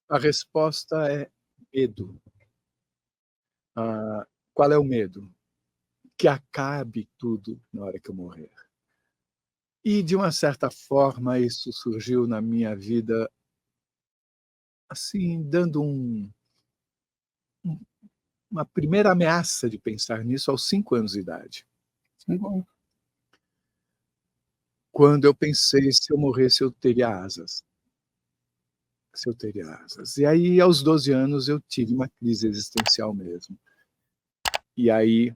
A resposta é medo. Qual é o medo? Que acabe tudo na hora que eu morrer. E, de uma certa forma, isso surgiu na minha vida, assim, dando um uma primeira ameaça de pensar nisso aos 5 anos de idade. Sim. Quando eu pensei: "Se eu morresse, eu teria asas. Se eu teria asas". E aí, aos 12 anos, eu tive uma crise existencial mesmo. E aí,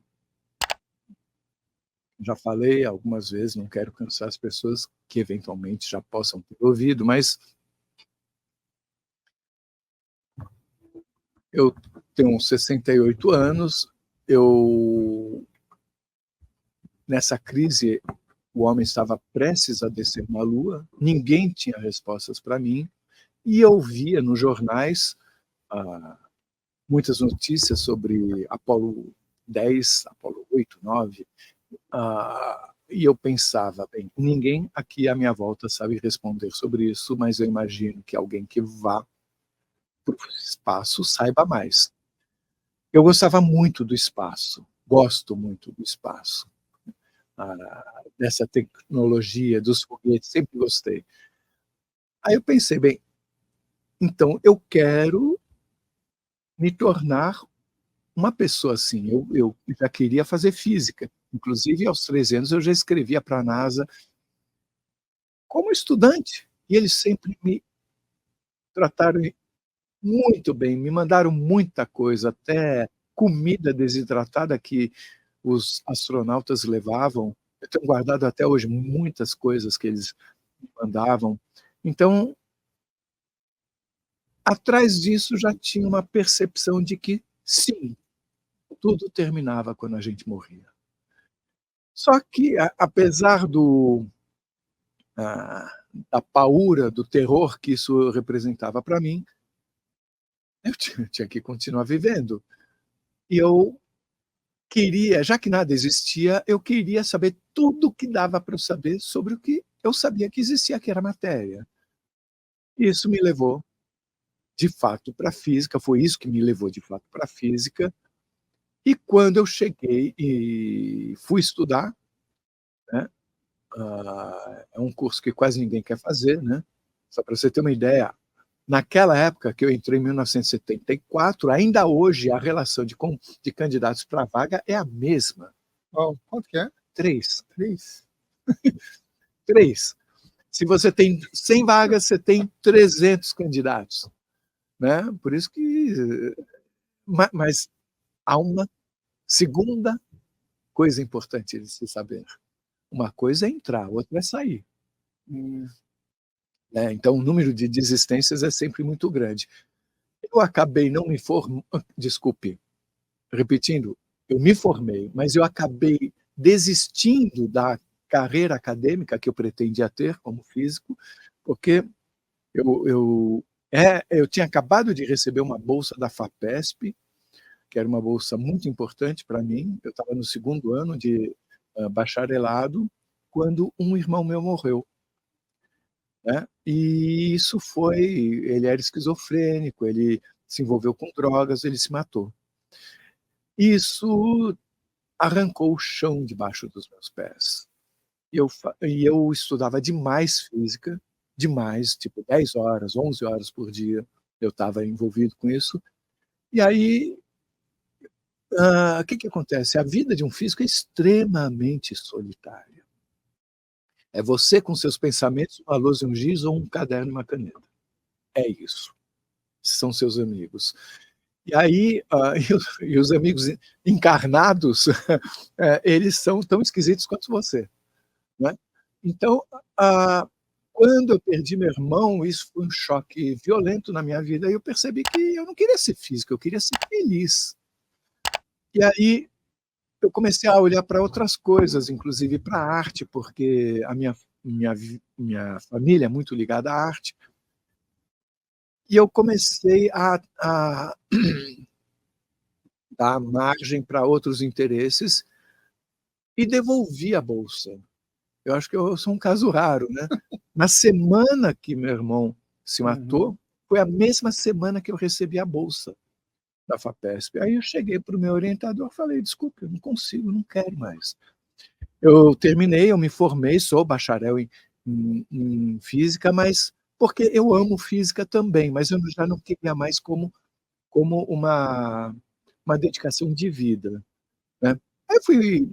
já falei algumas vezes, não quero cansar as pessoas que eventualmente já possam ter ouvido, mas eu tenho 68 anos, eu nessa crise, o homem estava prestes a descer na Lua, ninguém tinha respostas para mim, e eu via nos jornais, ah, muitas notícias sobre Apolo 10, Apolo 8, 9, e eu pensava: "Bem, ninguém aqui à minha volta sabe responder sobre isso, mas eu imagino que alguém que vá para o espaço saiba mais". Eu gostava muito do espaço, gosto muito do espaço, dessa tecnologia, dos foguetes, sempre gostei. Aí eu pensei: "Bem, então eu quero me tornar uma pessoa assim". Eu já queria fazer física, inclusive aos 13 anos eu já escrevia para a NASA como estudante, e eles sempre me trataram muito bem, me mandaram muita coisa, até comida desidratada que os astronautas levavam. Eu tenho guardado até hoje muitas coisas que eles me mandavam. Então, atrás disso já tinha uma percepção de que sim, tudo terminava quando a gente morria. Só que apesar ah, da paura, do terror que isso representava para mim, eu tinha que continuar vivendo. E eu queria, já que nada existia, eu queria saber tudo o que dava para eu saber sobre o que eu sabia que existia, que era matéria. Isso me levou, de fato, para a física, foi isso que me levou, de fato, para a física. E quando eu cheguei e fui estudar, né, é um curso que quase ninguém quer fazer, né, só para você ter uma ideia, naquela época que eu entrei em 1974, ainda hoje a relação de candidatos para a vaga é a mesma. Uau, quanto que é? 3, 3. 3. Se você tem 100 vagas, você tem 300 candidatos, né, por isso que mas há uma segunda coisa importante de se saber, uma coisa é entrar, outra é sair, Hum. né, então o número de desistências é sempre muito grande. Eu acabei não me form desculpe, repetindo, eu me formei, mas eu acabei desistindo da carreira acadêmica que eu pretendia ter como físico, porque eu tinha acabado de receber uma bolsa da FAPESP, que era uma bolsa muito importante para mim, eu estava no 2º ano de, bacharelado, quando um irmão meu morreu, né, e isso foi ele era esquizofrênico, ele se envolveu com drogas, ele se matou. Isso arrancou o chão debaixo dos meus pés. E eu estudava demais física, demais, tipo 10 horas, 11 horas por dia, eu estava envolvido com isso. E aí, o que que acontece? A vida de um físico é extremamente solitária. É você com seus pensamentos, uma lousa e um giz ou um caderno e uma caneta. É isso. São seus amigos. E aí, e os amigos encarnados, eles são tão esquisitos quanto você, né. Então, ah, quando eu perdi meu irmão, isso foi um choque violento na minha vida, e eu percebi que eu não queria ser físico, eu queria ser feliz. E aí, eu comecei a olhar para outras coisas, inclusive para a arte, porque a minha família é muito ligada à arte, e eu comecei a dar margem para outros interesses e devolvi a bolsa. Eu acho que eu sou um caso raro, né. Na semana que meu irmão se Uhum. matou, Foi a mesma semana que eu recebi a bolsa da FAPESP. Aí eu cheguei para o meu orientador e falei: "Desculpe, eu não consigo, não quero mais". Eu terminei, eu me formei, sou bacharel em física, mas porque eu amo física também, mas eu já não queria mais como uma dedicação de vida, né. Aí fui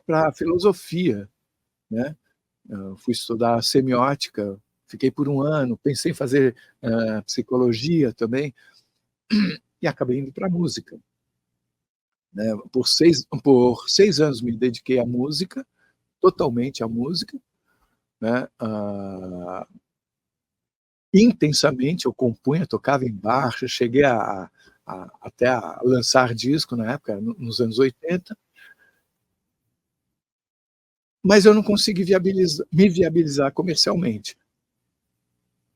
pra filosofia, né, fui estudar semiótica, fiquei por 1 ano, pensei em fazer, psicologia também, e acabei indo pra música, né. Por 6 anos me dediquei à música, totalmente à música, né, intensamente eu compunha, tocava em bar, cheguei até a lançar disco na época, nos anos 80, mas eu não consegui me viabilizar comercialmente.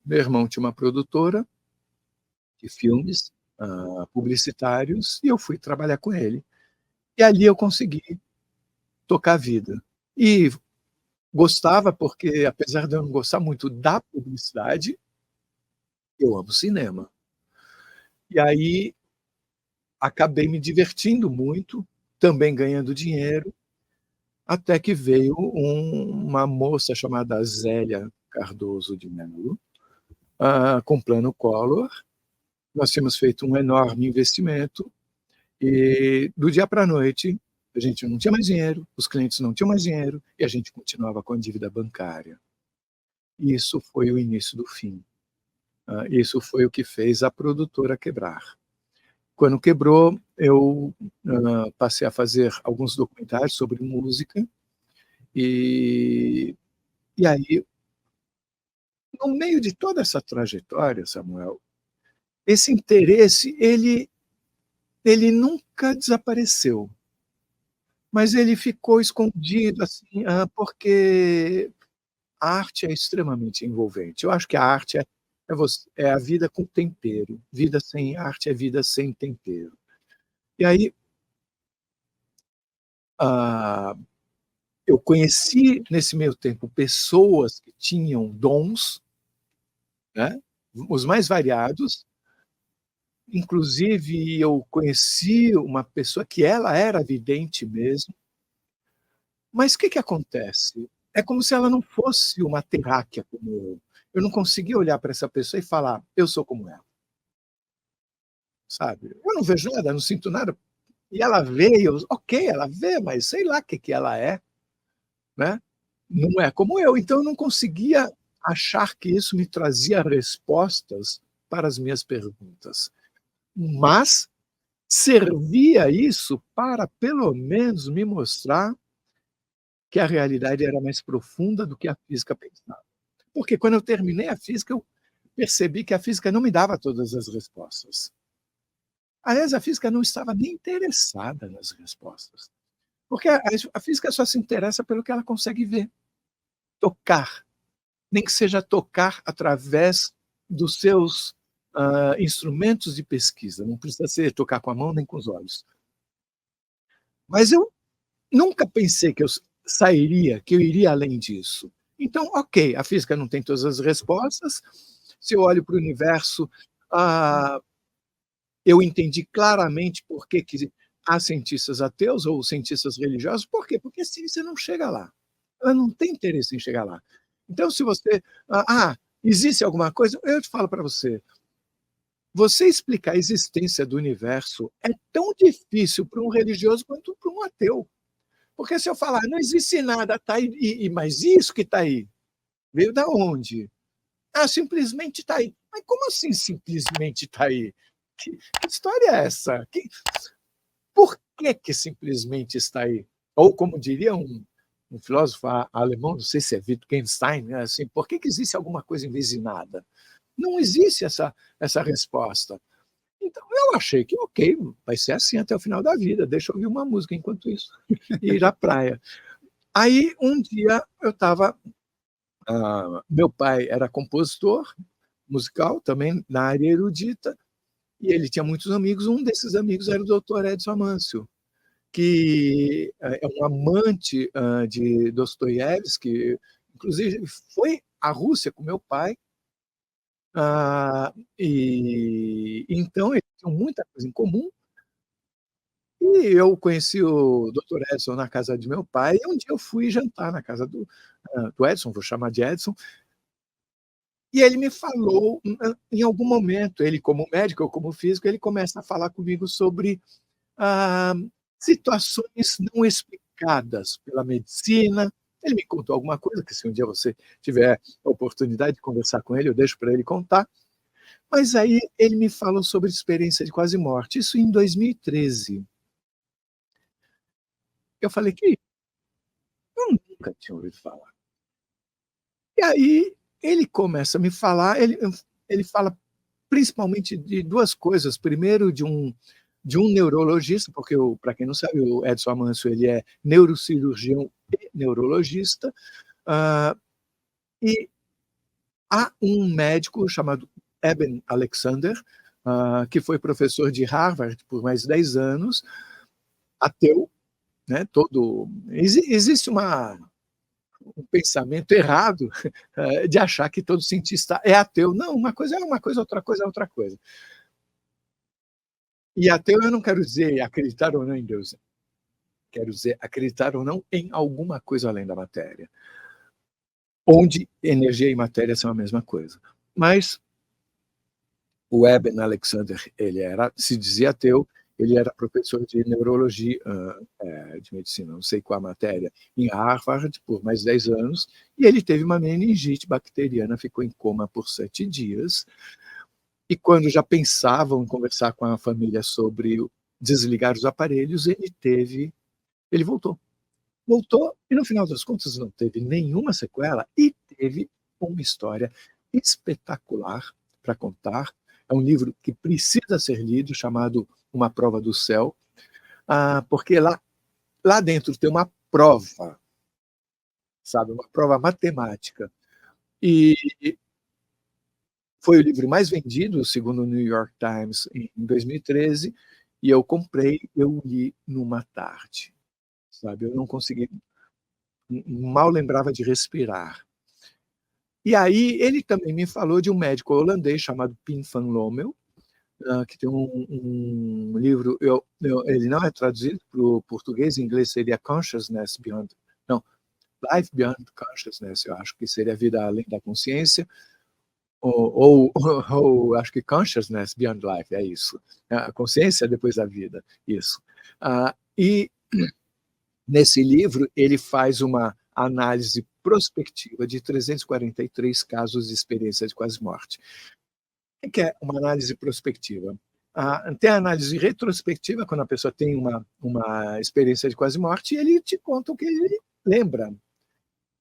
Meu irmão tinha uma produtora de filmes, publicitários, e eu fui trabalhar com ele. E ali eu consegui tocar a vida. E gostava, porque apesar de eu não gostar muito da publicidade, eu amo cinema. E aí acabei me divertindo muito, também ganhando dinheiro, até que veio uma moça chamada Zélia Cardoso de Mello, com plano Collor. Nós tínhamos feito um enorme investimento e do dia para a noite a gente não tinha mais dinheiro, os clientes não tinham mais dinheiro e a gente continuava com a dívida bancária. Isso foi o início do fim. Isso foi o que fez a produtora quebrar. Quando quebrou, eu, passei a fazer alguns documentários sobre música e aí, no meio de toda essa trajetória, Samuel, esse interesse ele nunca desapareceu, mas ele ficou escondido, assim, porque a arte é extremamente envolvente. Eu acho que a arte é a vida com tempero. Vida sem arte é vida sem tempero. E aí, ah, eu conheci nesse meio tempo pessoas que tinham dons, né, os mais variados, inclusive eu conheci uma pessoa que ela era vidente mesmo, mas o que que acontece? É como se ela não fosse uma terráquea como eu. Eu não conseguia olhar para essa pessoa e falar: "Eu sou como ela", sabe. Eu não vejo nada, não sinto nada, e ela vê e eu ok, ela vê, mas sei lá o que que ela é, né. Não é como eu, então eu não conseguia achar que isso me trazia respostas para as minhas perguntas. Mas servia isso para pelo menos me mostrar que a realidade era mais profunda do que a física pensava. Porque quando eu terminei a física, eu percebi que a física não me dava todas as respostas. Aliás, a física não estava nem interessada nas respostas, porque a física só se interessa pelo que ela consegue ver, tocar, nem que seja tocar através dos seus, instrumentos de pesquisa, não precisa ser tocar com a mão nem com os olhos. Mas eu nunca pensei que sairia, que eu iria além disso. Então, ok, a física não tem todas as respostas, se eu olho para o universo, ah, eu entendi claramente por que que há cientistas ateus ou cientistas religiosos, por quê? Porque a ciência não chega lá, ela não tem interesse em chegar lá. Então se você existe alguma coisa, eu te falo para você, você explicar a existência do universo é tão difícil para um religioso quanto para um ateu. Porque se eu falar: "Não existe nada, tá aí, mas isso que está aí, veio da onde?". "Ah, simplesmente está aí". Mas como assim simplesmente está aí? Que história é essa? Por que que simplesmente está aí? Ou como diria um filósofo alemão, não sei se é Wittgenstein, né, assim: "Por que que existe alguma coisa em vez de nada?". Não existe essa resposta. Então eu achei que ok, vai ser assim até o final da vida, deixa eu ouvir uma música enquanto isso, e ir à praia. Aí um dia eu estava, meu pai era compositor musical, também na área erudita, e ele tinha muitos amigos, um desses amigos era o doutor Edson Amâncio, que é um amante, de Dostoiévski, inclusive foi à Rússia com meu pai, Então eles tinham muita coisa em comum, e eu conheci o Dr. Edson na casa de meu pai, e um dia eu fui jantar na casa do Edson, vou chamar de Edson, e ele me falou, em algum momento, ele como médico, eu como físico, ele começa a falar comigo sobre ah, situações não explicadas pela medicina. Ele me contou alguma coisa, que se um dia você tiver a oportunidade de conversar com ele, eu deixo para ele contar. Mas aí ele me falou sobre experiência de quase morte, isso em 2013. Eu falei que eu nunca tinha ouvido falar. E aí ele começa a me falar, ele fala principalmente de duas coisas. Primeiro, de um neurologista, porque, para quem não sabe, o Edson Amâncio ele é neurocirurgião e neurologista, e há um médico chamado Eben Alexander, que foi professor de Harvard por mais 10 anos, ateu, né, existe um pensamento errado de achar que todo cientista é ateu. Não, uma coisa é uma coisa, outra coisa é outra coisa. E ateu eu não quero dizer acreditar ou não em Deus, quero dizer acreditar ou não em alguma coisa além da matéria, onde energia e matéria são a mesma coisa. Mas o Eben Alexander, ele se dizia ateu, ele era professor de neurologia, de medicina, não sei qual a matéria, em Harvard por mais 10 anos, e ele teve uma meningite bacteriana, ficou em coma por 7 dias, e quando já pensavam em conversar com a família sobre desligar os aparelhos, ele voltou. Voltou e, no final das contas, não teve nenhuma sequela e teve uma história espetacular para contar. É um livro que precisa ser lido, chamado Uma Prova do Céu, porque lá dentro tem uma prova, sabe, uma prova matemática. E foi o livro mais vendido, segundo o New York Times, em 2013, e eu comprei, eu li numa tarde, sabe? Eu não consegui, mal lembrava de respirar. E aí ele também me falou de um médico holandês chamado Pim van Lommel, que tem um livro, ele não é traduzido para o português, em inglês seria Consciousness Beyond, não, Life Beyond Consciousness, eu acho que seria Vida Além da Consciência, ou acho que Consciousness Beyond Life, é isso, a consciência depois da vida, isso. E nesse livro ele faz uma análise prospectiva de 343 casos de experiência de quase morte. O que é uma análise prospectiva? Tem a análise retrospectiva, quando a pessoa tem uma experiência de quase morte, e ele te conta o que ele lembra.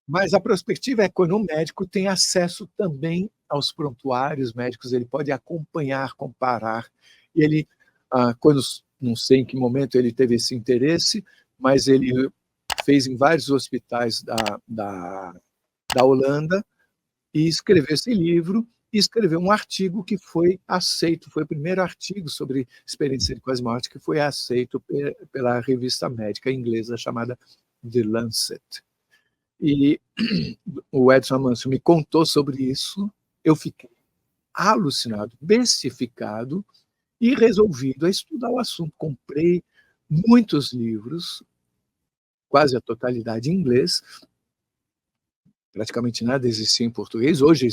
Mas a prospectiva é quando o médico tem acesso também aos prontuários médicos, ele pode acompanhar, comparar. E ele, quando, não sei em que momento ele teve esse interesse, mas ele fez em vários hospitais da Holanda e escreveu esse livro e escreveu um artigo que foi aceito, foi o primeiro artigo sobre experiência de quase morte que foi aceito pela revista médica inglesa chamada The Lancet. E o Edson Amâncio me contou sobre isso, eu fiquei alucinado, bestificado e resolvido a estudar o assunto. Comprei muitos livros, quase a totalidade em inglês, praticamente nada existia em português. Hoje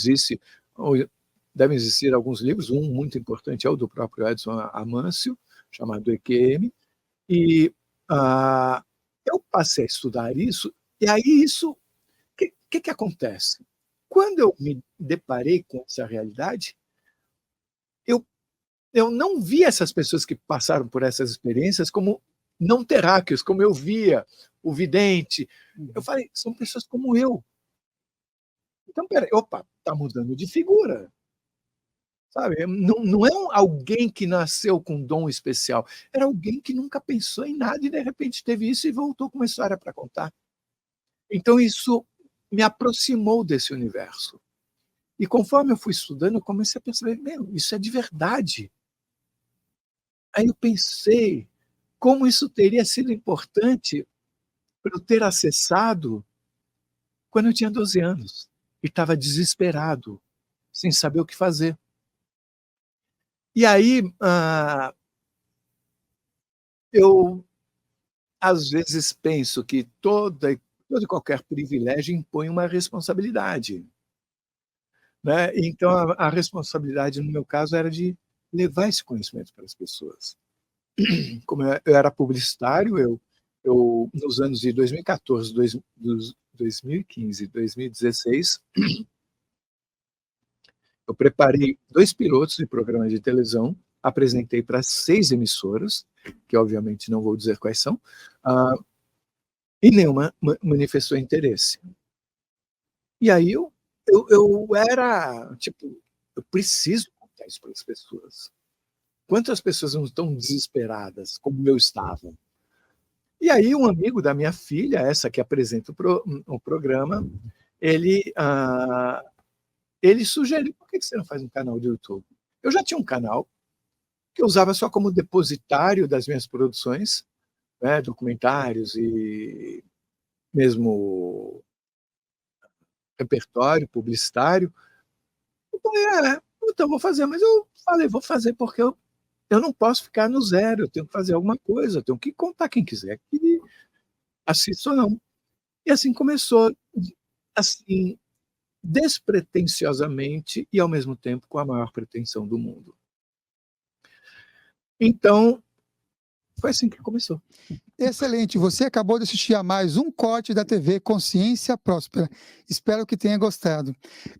devem existir alguns livros, um muito importante é o do próprio Edson Amâncio, chamado EQM, e eu passei a estudar isso, e aí o que acontece? Quando eu me deparei com essa realidade, eu não vi essas pessoas que passaram por essas experiências como não terráqueos, como eu via o vidente. Eu falei, são pessoas como eu. Então, peraí, opa, está mudando de figura. Sabe? Não é alguém que nasceu com dom especial, era alguém que nunca pensou em nada e de repente teve isso e voltou com uma história para contar. Então isso me aproximou desse universo. E conforme eu fui estudando, eu comecei a perceber, meu, isso é de verdade. Aí eu pensei como isso teria sido importante para eu ter acessado quando eu tinha 12 anos e estava desesperado. sem saber o que fazer. E aí, eu, às vezes, penso que todo e qualquer privilégio impõe uma responsabilidade, né? Então, a responsabilidade, no meu caso, era de levar esse conhecimento para as pessoas. Como eu era publicitário, nos anos de 2014, 2015, 2016, eu preparei 2 pilotos de programas de televisão, apresentei para 6 emissoras, que obviamente não vou dizer quais são, e nenhuma manifestou interesse. E aí eu era, tipo, eu preciso contar isso para as pessoas. Quantas pessoas não estão desesperadas como eu estava? E aí um amigo da minha filha, essa que apresenta o programa, ele sugeriu: "Por que você não faz um canal de YouTube?". Eu já tinha um canal que eu usava só como depositário das minhas produções, né, documentários e mesmo repertório publicitário. Eu falei: então vou fazer", mas eu falei: "Vou fazer porque eu não posso ficar no zero, eu tenho que fazer alguma coisa, eu tenho que contar, quem quiser que assista ou não". E assim começou, assim, despretensiosamente e ao mesmo tempo com a maior pretensão do mundo. Então, foi assim que começou. Excelente, você acabou de assistir a mais um corte da TV Consciência Próspera. Espero que tenha gostado.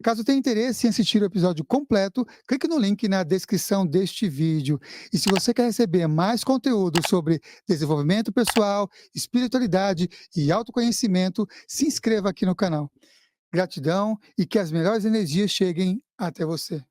Caso tenha interesse em assistir o episódio completo, clique no link na descrição deste vídeo. E se você quer receber mais conteúdo sobre desenvolvimento pessoal, espiritualidade e autoconhecimento, se inscreva aqui no canal. Gratidão e que as melhores energias cheguem até você.